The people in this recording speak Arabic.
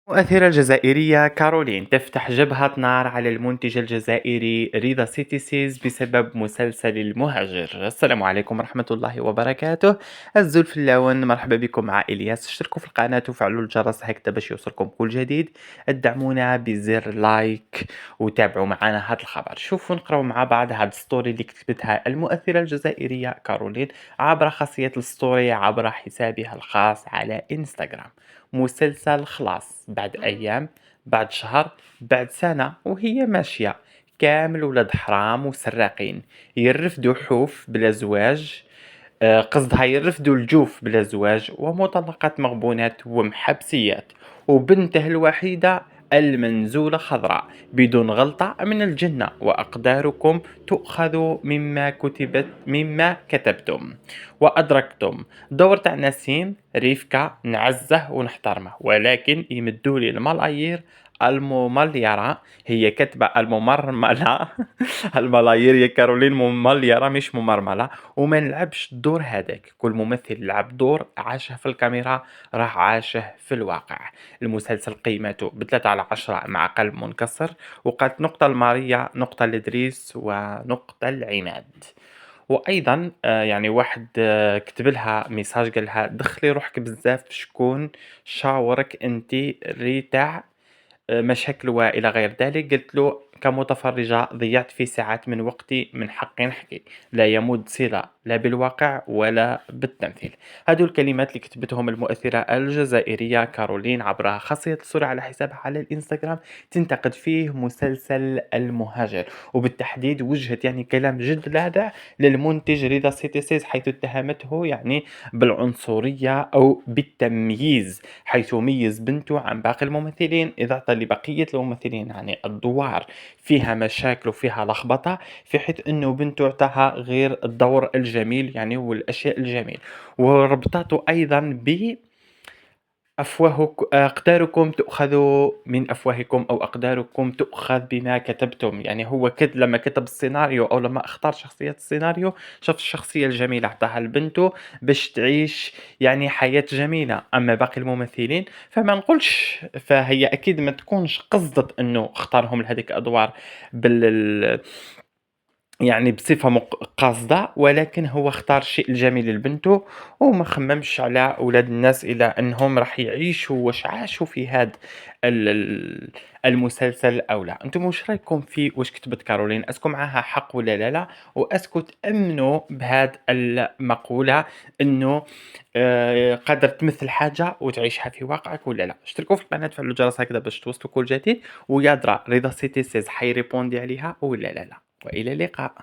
المؤثرة الجزائرية كارولين تفتح جبهة نار على المنتج الجزائري رضا سيتيسيز بسبب مسلسل المهاجر. السلام عليكم ورحمة الله وبركاته. الزلف اللون، مرحبا بكم مع إلياس. اشتركوا في القناة وفعلوا الجرس هكذا باش يوصلكم كل جديد. ادعمونا بزر لايك وتابعوا معنا هذا الخبر. شوفوا نقراو مع بعض هذا الستوري اللي كتبتها المؤثرة الجزائرية كارولين عبر خاصية الستوري عبر حسابها الخاص على انستغرام. مسلسل خلاص بعد أيام، بعد شهر، بعد سنة وهي ماشية. كامل ولاد حرام وسراقين يرفدوا حوف بلا زواج. قصدها يرفدوا الجوف بلا زواج، ومطلقات مغبونات ومحبسيات، وبنته الوحيدة المنزولة خضراء بدون غلطة من الجنة، وأقداركم تؤخذ مما كتبتم وأدركتم. دور تاع نسيم ريفكا نعزه ونحترمه، ولكن يمدولي الملايير الممليرة. هي كاتبة الممرملة الملايير يا كارولين ممليرة مش ممرملة. وما نلعبش الدور هذاك. كل ممثل لعب دور عاشه في الكاميرا راح عاشه في الواقع. المسلسل قيمته ب3/10 مع قلب منكسر. وقالت نقطة الماريا، نقطة لدريس، ونقطة العماد. وايضا يعني واحد كتب لها ميساج قال لها دخلي روحك بزاف في شكون شاورك انت ريتاع مشاكل وإلى غير ذلك. قلت له كمتفرجة ضيعت في ساعات من وقتي، من حقي نحكي، لا يمد صلة لا بالواقع ولا بالتمثيل. هذو الكلمات اللي كتبتهم المؤثرة الجزائرية كارولين عبر خاصية الصورة على حسابها على الانستغرام، تنتقد فيه مسلسل المهاجر، وبالتحديد وجهت يعني كلام جد لاذع للمنتج رضا سيتيسيز، حيث اتهمته يعني بالعنصرية أو بالتمييز، حيث ميز بنته عن باقي الممثلين، إذ أعطى لبقية الممثلين يعني الدوار فيها مشاكل وفيها لخبطة، في حيث أنه بنته اعطاها غير الدور الجميل يعني والأشياء الجميل. وربطته أيضا ب أقداركم تؤخذ من أفواهكم، أو أقداركم تؤخذ بما كتبتم. يعني هو لما كتب السيناريو أو لما اختار شخصية السيناريو، شاف الشخصية الجميلة اعطاها لبنته باش تعيش يعني حياة جميلة. أما باقي الممثلين فما نقولش، فهي أكيد ما تكونش قصدت أنه اختارهم لهذيك الأدوار بال يعني بصفة قاصدة، ولكن هو اختار الشيء الجميل لبنته، وما خممش على أولاد الناس إلى أنهم راح يعيشوا واش عاشوا في هذا المسلسل أو لا. أنتم واش رايكم في واش كتبت كارولين؟ أسكو معاها حق ولا لا؟ وأسكو تأمنوا بهذا المقولة أنه قادر تمثل حاجة وتعيشها في واقعك ولا لا؟ اشتركوا في القناة، فعلوا الجرس هكذا باش توصلوا كل جديد، ويا درا رضا سيتي سيز حيريبوندي عليها ولا لا. وإلى اللقاء.